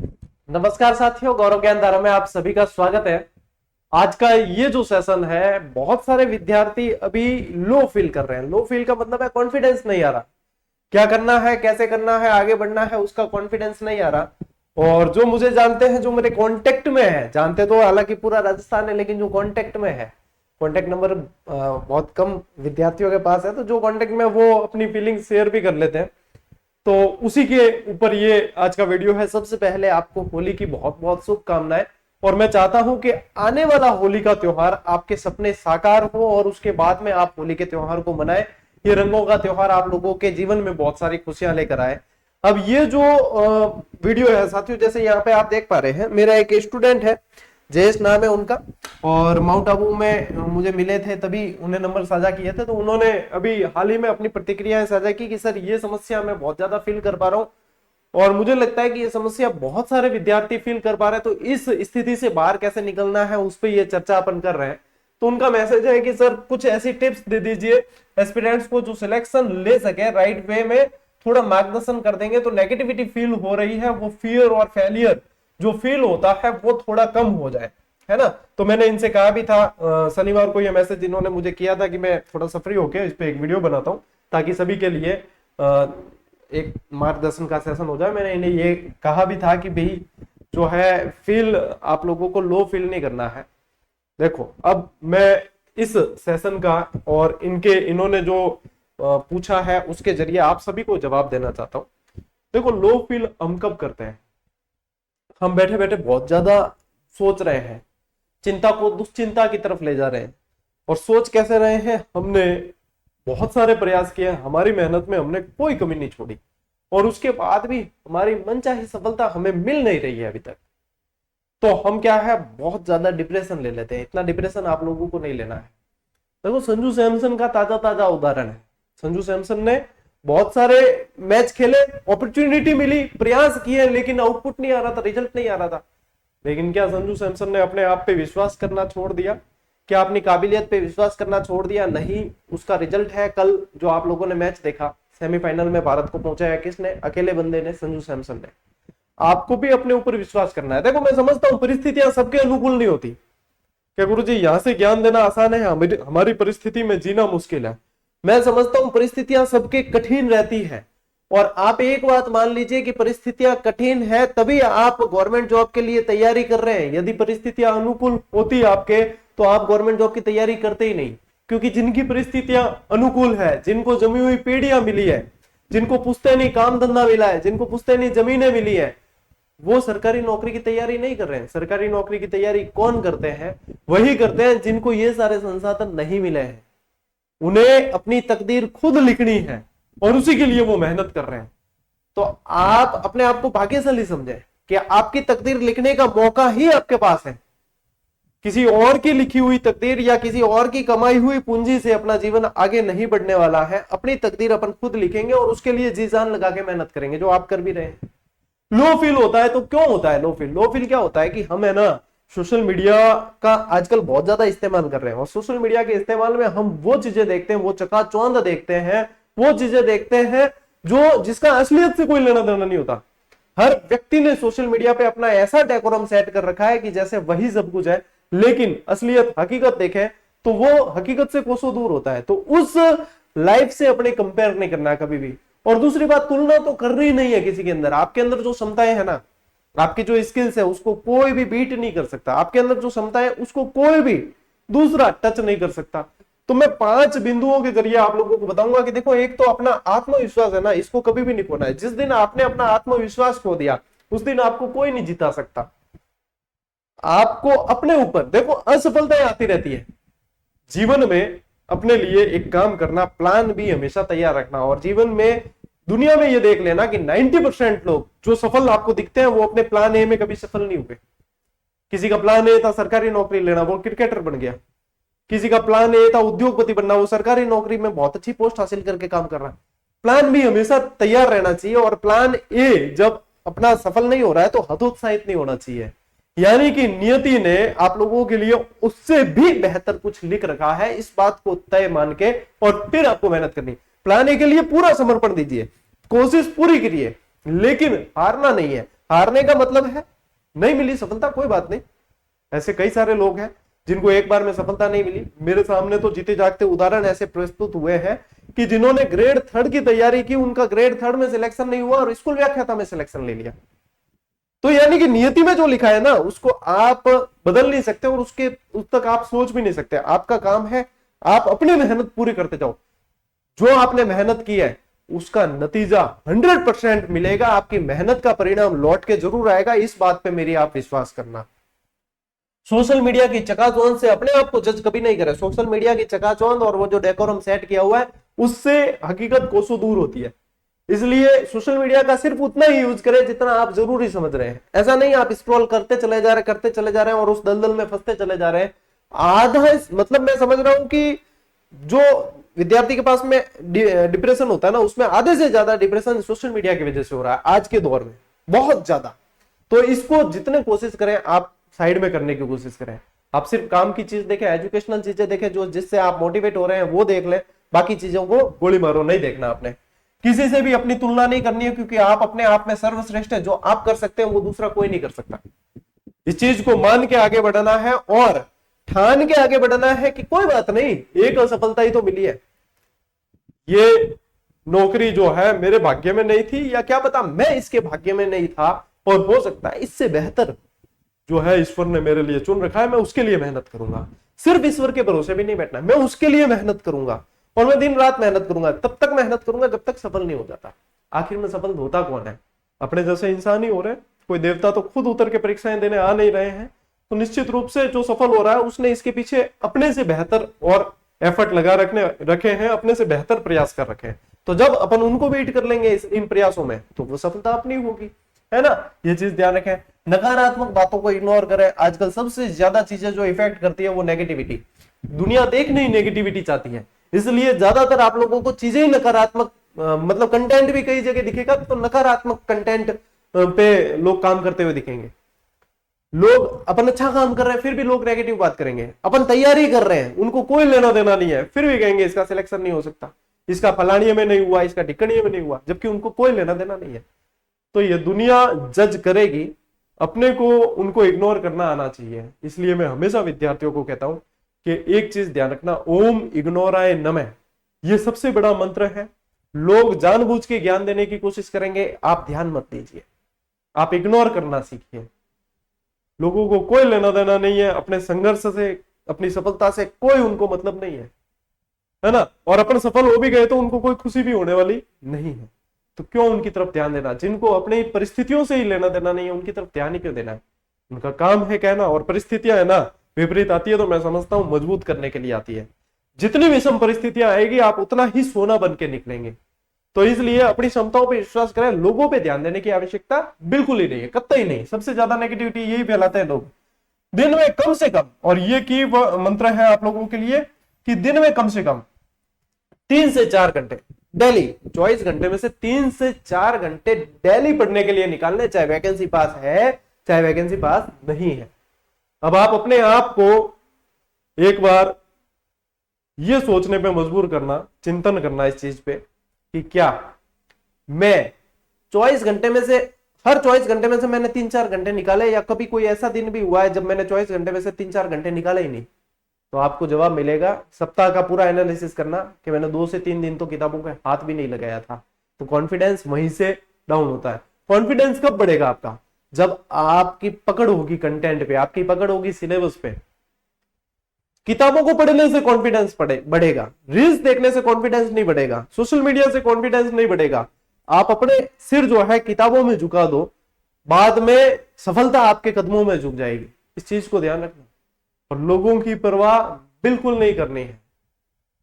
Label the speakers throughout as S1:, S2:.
S1: नमस्कार साथियों, गौरव ज्ञान धारा में आप सभी का स्वागत है। आज का ये जो सेशन है, बहुत सारे विद्यार्थी अभी लो फील कर रहे हैं। लो फील का मतलब है कॉन्फिडेंस नहीं आ रहा, क्या करना है, कैसे करना है, आगे बढ़ना है, उसका कॉन्फिडेंस नहीं आ रहा। और जो मुझे जानते हैं, जो मेरे कांटेक्ट में है, जानते तो हालांकि पूरा राजस्थान है, लेकिन जो कांटेक्ट में है, कांटेक्ट नंबर बहुत कम विद्यार्थियों के पास है, तो जो कांटेक्ट में वो अपनी फीलिंग शेयर भी कर लेते हैं। तो उसी के ऊपर ये आज का वीडियो है। सबसे पहले आपको होली की बहुत बहुत शुभकामनाएं, और मैं चाहता हूं कि आने वाला होली का त्योहार आपके सपने साकार हो और उसके बाद में आप होली के त्योहार को मनाएं। ये रंगों का त्योहार आप लोगों के जीवन में बहुत सारी खुशियां लेकर आए। अब ये जो वीडियो है साथियों, जैसे यहाँ पे आप देख पा रहे हैं, मेरा एक स्टूडेंट है, जयेश नाम है उनका, और माउंट आबू में मुझे मिले थे, तभी उन्हें नंबर साझा किए थे। तो उन्होंने अभी हाल ही में अपनी प्रतिक्रियाएं साझा की कि सर ये समस्या मैं बहुत ज्यादा फील कर पा रहा हूँ, और मुझे लगता है कि ये समस्या बहुत सारे विद्यार्थी फील कर पा रहे हैं। तो इस स्थिति से बाहर कैसे निकलना है, उस पर ये चर्चा अपन कर रहे हैं। तो उनका मैसेज है कि सर कुछ ऐसी टिप्स दे दीजिए एस्पिरेंट्स को जो सिलेक्शन ले सके, राइट वे में थोड़ा मार्गदर्शन कर देंगे तो नेगेटिविटी फील हो रही है, वो फियर और फेलियर जो फील होता है वो थोड़ा कम हो जाए, है ना। तो मैंने इनसे कहा भी था, शनिवार को ये मैसेज इन्होंने मुझे किया था कि मैं थोड़ा सा फ्री होके इस पे एक वीडियो बनाता हूँ ताकि सभी के लिए एक मार्गदर्शन का सेशन हो जाए। मैंने इन्हें ये कहा भी था कि भाई जो है फील, आप लोगों को लो फील नहीं करना है। देखो, अब मैं इस सेशन का और इन्होंने जो पूछा है उसके जरिए आप सभी को जवाब देना चाहता हूं। देखो, लो फील हम कब करते हैं? हम बैठे बैठे बहुत ज्यादा सोच रहे हैं, चिंता को दुश्चिंता की तरफ ले जा रहे हैं। और सोच कैसे रहे हैं? हमने बहुत सारे प्रयास किए, हमारी मेहनत में हमने कोई कमी नहीं छोड़ी, और उसके बाद भी हमारी मनचाही सफलता हमें मिल नहीं रही है अभी तक। तो हम क्या है, बहुत ज्यादा डिप्रेशन ले लेते हैं। इतना डिप्रेशन आप लोगों को नहीं लेना है। देखो, संजू सैमसन का ताजा ताजा उदाहरण है। संजू सैमसन ने बहुत सारे मैच खेले, अपॉर्चुनिटी मिली, प्रयास किए, लेकिन आउटपुट नहीं आ रहा था, रिजल्ट नहीं आ रहा था। लेकिन क्या संजू सैमसन ने अपने आप पे विश्वास करना छोड़ दिया? क्या अपनी काबिलियत पे विश्वास करना छोड़ दिया? नहीं। उसका रिजल्ट है कल जो आप लोगों ने मैच देखा, सेमीफाइनल में भारत को पहुंचाया किसने? अकेले बंदे ने, संजू सैमसन ने। आपको भी अपने ऊपर विश्वास करना है। देखो, मैं समझता हूं परिस्थितियां सबके अनुकूल नहीं होती। क्या गुरु जी यहां से ज्ञान देना आसान है, हमारी परिस्थिति में जीना मुश्किल है। मैं समझता हूं परिस्थितियां सबके कठिन रहती है, और आप एक बात मान लीजिए कि परिस्थितियां कठिन है तभी आप गवर्नमेंट जॉब के लिए तैयारी कर रहे हैं। यदि परिस्थितियां अनुकूल होती आपके तो आप गवर्नमेंट जॉब की तैयारी करते ही नहीं। क्योंकि जिनकी परिस्थितियां अनुकूल है, जिनको जमी हुई पेड़ियां मिली है, जिनको पुश्तैनी काम धंधा मिला है, जिनको पुश्तैनी जमीनें मिली है, वो सरकारी नौकरी की तैयारी नहीं कर रहे हैं। सरकारी नौकरी की तैयारी कौन करते हैं? वही करते हैं जिनको ये सारे संसाधन नहीं मिले हैं। उन्हें अपनी तकदीर खुद लिखनी है और उसी के लिए वो मेहनत कर रहे हैं। तो आप अपने आप को भाग्यशाली समझें कि आपकी तकदीर लिखने का मौका ही आपके पास है। किसी और की लिखी हुई तकदीर या किसी और की कमाई हुई पूंजी से अपना जीवन आगे नहीं बढ़ने वाला है। अपनी तकदीर अपन खुद लिखेंगे और उसके लिए जी जान लगा के मेहनत करेंगे, जो आप कर भी रहे हैं। लो फील होता है तो क्यों होता है लो फील? लो फील क्या होता है कि हम है ना, सोशल मीडिया का आजकल बहुत ज्यादा इस्तेमाल कर रहे हैं, और सोशल मीडिया के इस्तेमाल में हम वो चीजें देखते हैं, वो चकाचौंध देखते हैं, वो चीजें देखते हैं जो जिसका असलियत से कोई लेना देना नहीं होता। हर व्यक्ति ने सोशल मीडिया पे अपना ऐसा डेकोरम सेट कर रखा है कि जैसे वही सब कुछ है, लेकिन असलियत हकीकत देखें तो वो हकीकत से कोसों दूर होता है। तो उस लाइफ से अपने कंपेयर नहीं करना कभी भी। और दूसरी बात, तुलना तो करनी ही नहीं है किसी के अंदर। आपके अंदर जो क्षमताएं है ना, आपकी जो स्किल्स है, उसको कोई भी बीट नहीं कर सकता। आपके अंदर जो क्षमता है उसको कोई भी दूसरा टच नहीं कर सकता। तो मैं 5 बिंदुओं के जरिए आप लोगों को बताऊंगा कि देखो, एक तो अपना आत्मविश्वास है ना, इसको कभी भी नहीं खोना है। जिस दिन आपने अपना आत्मविश्वास खो दिया, उस दिन आपको कोई नहीं जिता सकता। आपको अपने ऊपर देखो, असफलताएं आती रहती है जीवन में। अपने लिए एक काम करना, प्लान भी हमेशा तैयार रखना। और जीवन में, दुनिया में ये देख लेना कि 90% लोग जो सफल आपको दिखते हैं वो अपने प्लान ए में कभी सफल नहीं हुए। किसी का प्लान ए था सरकारी नौकरी लेना, वो क्रिकेटर बन गया। किसी का प्लान ए था उद्योगपति बनना, वो सरकारी नौकरी में बहुत अच्छी पोस्ट हासिल करके काम कर रहा है। प्लान भी हमेशा तैयार रहना चाहिए, और प्लान ए जब अपना सफल नहीं हो रहा है तो हतोत्साहित नहीं होना चाहिए। यानी कि नियति ने आप लोगों के लिए उससे भी बेहतर कुछ लिख रखा है, इस बात को तय मान के और फिर आपको मेहनत करनी। प्लान ए के लिए पूरा समर्पण दीजिए, कोशिश पूरी करिए, लेकिन हारना नहीं है। हारने का मतलब है नहीं मिली सफलता, कोई बात नहीं। ऐसे कई सारे लोग हैं जिनको एक बार में सफलता नहीं मिली। मेरे सामने तो जीते जागते उदाहरण ऐसे प्रस्तुत हुए हैं कि जिन्होंने ग्रेड 3 की तैयारी की, उनका ग्रेड 3 में सिलेक्शन नहीं हुआ और स्कूल व्याख्याता में सिलेक्शन ले लिया। तो यानी कि नियति में जो लिखा है ना, उसको आप बदल नहीं सकते और उसके उस तक आप सोच भी नहीं सकते। आपका काम है आप अपनी मेहनत पूरी करते जाओ। जो आपने मेहनत की है उसका नतीजा 100% मिलेगा। आपकी मेहनत का परिणाम लौट के जरूर आएगा, इस बात पे मेरी आप विश्वास करना। सोशल मीडिया की चकाचौंध से अपने आप को जज कभी नहीं करें। सोशल मीडिया की चकाचौंध और वो जो डेकोरम सेट किया हुआ है उससे हकीकत कोसों दूर होती है। इसलिए सोशल मीडिया का सिर्फ उतना ही यूज करें जितना आप जरूरी समझ रहे हैं। ऐसा नहीं आप स्क्रॉल करते चले जा रहे हैं और उस दलदल में फंसते चले जा रहे हैं। आधा मतलब मैं समझ रहा हूं कि जो विद्यार्थी के पास में डिप्रेशन होता है ना, उसमें आधे से ज्यादा डिप्रेशन सोशल मीडिया की वजह से हो रहा है आज के दौर में, बहुत ज्यादा। तो इसको जितने कोशिश करें आप साइड में करने की कोशिश करें। आप सिर्फ काम की चीज देखें, एजुकेशनल चीजें देखें, जो जिससे आप मोटिवेट हो रहे हैं वो देख लें। बाकी चीजों को गोली मारो नहीं देखना आपने। किसी से भी अपनी तुलना नहीं करनी है, क्योंकि आप अपने आप में सर्वश्रेष्ठ है। जो आप कर सकते हैं वो दूसरा कोई नहीं कर सकता। इस चीज को मान के आगे बढ़ना है और ठान के आगे बढ़ना है कि कोई बात नहीं, एक असफलता ही तो मिली है। ये नौकरी जो है मेरे भाग्य में नहीं थी, या क्या पता मैं इसके भाग्य में नहीं था, और हो सकता है इससे बेहतर जो है ईश्वर ने मेरे लिए चुन रखा है। मैं उसके लिए मेहनत करूंगा। सिर्फ ईश्वर के भरोसे भी नहीं बैठना, मैं उसके लिए मेहनत करूंगा और मैं दिन रात मेहनत करूंगा। तब तक मेहनत करूंगा जब तक सफल नहीं हो जाता। आखिर में सफल होता कौन है? अपने जैसे इंसान ही हो रहे। कोई देवता तो खुद उतर के परीक्षाएं देने आ नहीं रहे हैं। तो निश्चित रूप से जो सफल हो रहा है उसने इसके पीछे अपने से बेहतर और एफर्ट लगा रखे हैं, अपने से बेहतर प्रयास कर रखे हैं। तो जब अपन उनको बीट कर लेंगे इन प्रयासों में, तो वो सफलता अपनी होगी, है ना। ये चीज ध्यान रखें। नकारात्मक बातों को इग्नोर करें। आजकल सबसे ज्यादा चीजें जो इफेक्ट करती है वो नेगेटिविटी। दुनिया देखने ही नेगेटिविटी चाहती है, इसलिए ज्यादातर आप लोगों को चीजें ही नकारात्मक, मतलब कंटेंट भी कई जगह दिखेगा तो नकारात्मक कंटेंट पे लोग काम करते हुए दिखेंगे। लोग अपन अच्छा काम कर रहे हैं फिर भी लोग नेगेटिव बात करेंगे। अपन तैयारी कर रहे हैं, उनको कोई लेना देना नहीं है, फिर भी कहेंगे इसका सिलेक्शन नहीं हो सकता, इसका फलानिया में नहीं हुआ, इसका टिक्कड़िया में नहीं हुआ, जबकि उनको कोई लेना देना नहीं है। तो ये दुनिया जज करेगी, अपने को उनको इग्नोर करना आना चाहिए। इसलिए मैं हमेशा विद्यार्थियों को कहता हूं कि एक चीज ध्यान रखना, ओम इग्नोराय नमः, ये सबसे बड़ा मंत्र है। लोग जानबूझ के ज्ञान देने की कोशिश करेंगे, आप ध्यान मत दीजिए, आप इग्नोर करना सीखिए। लोगों को कोई लेना देना नहीं है, अपने संघर्ष से, अपनी सफलता से कोई उनको मतलब नहीं है ना। और अपन सफल हो भी गए तो उनको कोई खुशी भी होने वाली नहीं है। तो क्यों उनकी तरफ ध्यान देना? जिनको अपनी परिस्थितियों से ही लेना देना नहीं है, उनकी तरफ ध्यान ही क्यों देना है? उनका काम है कहना, और परिस्थितियां है ना विपरीत आती है तो मैं समझता हूं मजबूत करने के लिए आती है। जितनी विषम परिस्थितियां आएगी आप उतना ही सोना बन के निकलेंगे। तो इसलिए अपनी क्षमताओं पर विश्वास करें, लोगों पे ध्यान देने की आवश्यकता बिल्कुल ही नहीं है, कतई नहीं। सबसे ज्यादा नेगेटिविटी यही फैलाते हैं लोग। दिन में कम से कम, और ये की मंत्र है आप लोगों के लिए कि दिन में कम से कम 3 से 4 घंटे डेली, 24 घंटे में से 3 से 4 घंटे डेली पढ़ने के लिए निकालने, चाहे वैकेंसी पास है चाहे वैकेंसी पास नहीं है। अब आप अपने आप को एक बार ये सोचने पे मजबूर करना, चिंतन करना इस चीज पे कि क्या मैं 24 घंटे में से, हर 24 घंटे में से मैंने 3-4 घंटे निकाले, या कभी कोई ऐसा दिन भी हुआ है जब मैंने 24 घंटे में से 3-4 घंटे निकाले ही नहीं? तो आपको जवाब मिलेगा। सप्ताह का पूरा एनालिसिस करना कि मैंने 2 से 3 दिन तो किताबों के हाथ भी नहीं लगाया था। तो कॉन्फिडेंस वहीं से डाउन होता है। कॉन्फिडेंस कब बढ़ेगा आपका? जब आपकी पकड़ होगी कंटेंट पे, आपकी पकड़ होगी सिलेबस पे। किताबों को पढ़ने से कॉन्फिडेंस बढ़ेगा, रील्स देखने से कॉन्फिडेंस नहीं बढ़ेगा, सोशल मीडिया से कॉन्फिडेंस नहीं बढ़ेगा। आप अपने सिर जो है किताबों में झुका दो, बाद में सफलता आपके कदमों में झुक जाएगी। इस चीज को ध्यान रखना। और लोगों की परवाह बिल्कुल नहीं करनी है।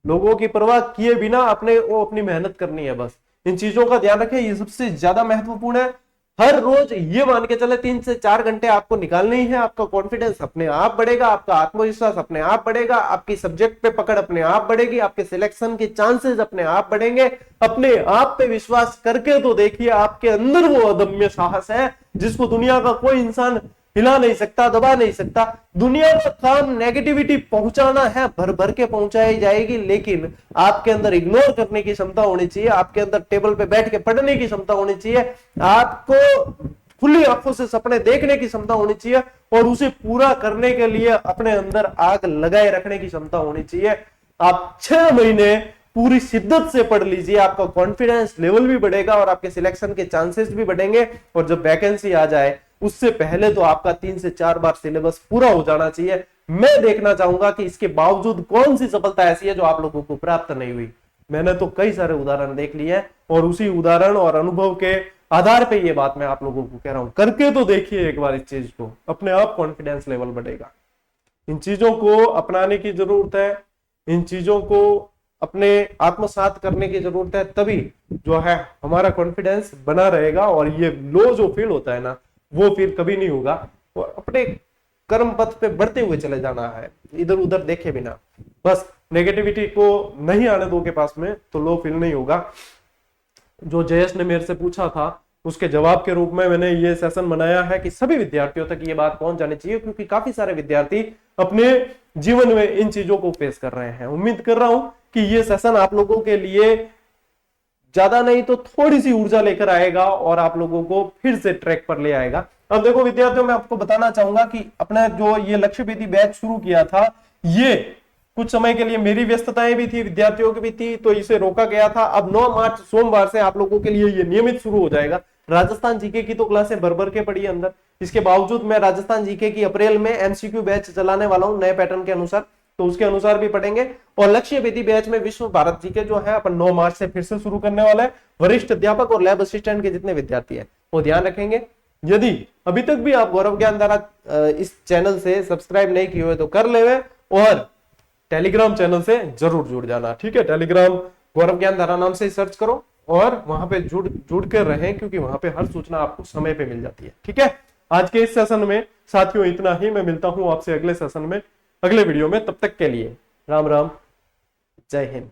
S1: लोगों की परवाह किए बिना अपनी मेहनत करनी है बस। इन चीजों का ध्यान रखें, ये सबसे ज्यादा महत्वपूर्ण है। हर रोज ये मान के चले 3 से 4 घंटे आपको निकालने ही है। आपका कॉन्फिडेंस अपने आप बढ़ेगा, आपका आत्मविश्वास अपने आप बढ़ेगा, आपकी सब्जेक्ट पे पकड़ अपने आप बढ़ेगी, आपके सिलेक्शन के चांसेस अपने आप बढ़ेंगे। अपने आप पे विश्वास करके तो देखिए, आपके अंदर वो अदम्य साहस है जिसको दुनिया का कोई इंसान हिला नहीं सकता, दबा नहीं सकता। दुनिया का काम नेगेटिविटी पहुंचाना है, भर भर के पहुंचाई जाएगी, लेकिन आपके अंदर इग्नोर करने की क्षमता होनी चाहिए। आपके अंदर टेबल पे बैठ के पढ़ने की क्षमता होनी चाहिए। आपको खुली आंखों से सपने देखने की क्षमता होनी चाहिए और उसे पूरा करने के लिए अपने अंदर आग लगाए रखने की क्षमता होनी चाहिए। आप 6 महीने पूरी शिद्दत से पढ़ लीजिए, आपका कॉन्फिडेंस लेवल भी बढ़ेगा और आपके सिलेक्शन के चांसेस भी बढ़ेंगे। और जब वैकेंसी आ जाए उससे पहले तो आपका 3 से 4 बार सिलेबस पूरा हो जाना चाहिए। मैं देखना चाहूंगा कि इसके बावजूद कौन सी सफलता ऐसी है जो आप लोगों को प्राप्त नहीं हुई। मैंने तो कई सारे उदाहरण देख लिए हैं और उसी उदाहरण और अनुभव के आधार पे ये बात मैं आप लोगों को कह रहा हूं। करके तो देखिए एक बार इस चीज को, अपने आप कॉन्फिडेंस लेवल बढ़ेगा। इन चीजों को अपनाने की जरूरत है, इन चीजों को अपने आत्मसात करने की जरूरत है, तभी जो है हमारा कॉन्फिडेंस बना रहेगा और ये लो जो फील होता है ना वो फिर कभी नहीं होगा। और अपने कर्म पथ पे बढ़ते हुए चले जाना है, इधर उधर देखे बिना। बस नेगेटिविटी को नहीं आने दो के पास में तो लो फील नहीं होगा। जो जयेश ने मेरे से पूछा था उसके जवाब के रूप में मैंने ये सेशन बनाया है कि सभी विद्यार्थियों तक ये बात पहुंच जानी चाहिए, क्योंकि काफी सारे विद्यार्थी अपने जीवन में इन चीजों को फेस कर रहे हैं। उम्मीद कर रहा हूं कि ये सेशन आप लोगों के लिए ज्यादा नहीं तो थोड़ी सी ऊर्जा लेकर आएगा और आप लोगों को फिर से ट्रैक पर ले आएगा। अब देखो विद्यार्थियों, मैं आपको बताना चाहूंगा कि अपना जो ये लक्ष्य वेदी बैच शुरू किया था, ये कुछ समय के लिए मेरी व्यस्तताएं भी थी, विद्यार्थियों की भी थी, तो इसे रोका गया था। अब 9 मार्च सोमवार से आप लोगों के लिए ये नियमित शुरू हो जाएगा। राजस्थान जीके की तो क्लासें भर भर के पड़ी है अंदर, इसके बावजूद मैं राजस्थान जीके की अप्रैल में एमसीक्यू बैच चलाने वाला हूं नए पैटर्न के अनुसार, तो उसके अनुसार भी पढ़ेंगे। और लक्ष्य वेदी बैच में विश्व भारत जीके जो है अपन 9 मार्च से फिर से शुरू करने वाला है। वरिष्ठ अध्यापक और लैब असिस्टेंट के जितने विद्यार्थी है वो ध्यान रखेंगे। यदि अभी तक भी आप गौरव ज्ञान धारा इस चैनल से सब्सक्राइब नहीं किए हुए तो कर ले, और टेलीग्राम चैनल से जरूर जुड़ जाना। ठीक है, टेलीग्राम गौरव ज्ञान धारा नाम से सर्च करो और वहां पे जुड़ कर रहें, क्योंकि वहां पे हर सूचना आपको समय पे मिल जाती है। ठीक है, आज के इस सेशन में साथियों इतना ही। मैं मिलता हूं आपसे अगले सेशन में, अगले वीडियो में। तब तक के लिए राम राम, जय हिंद।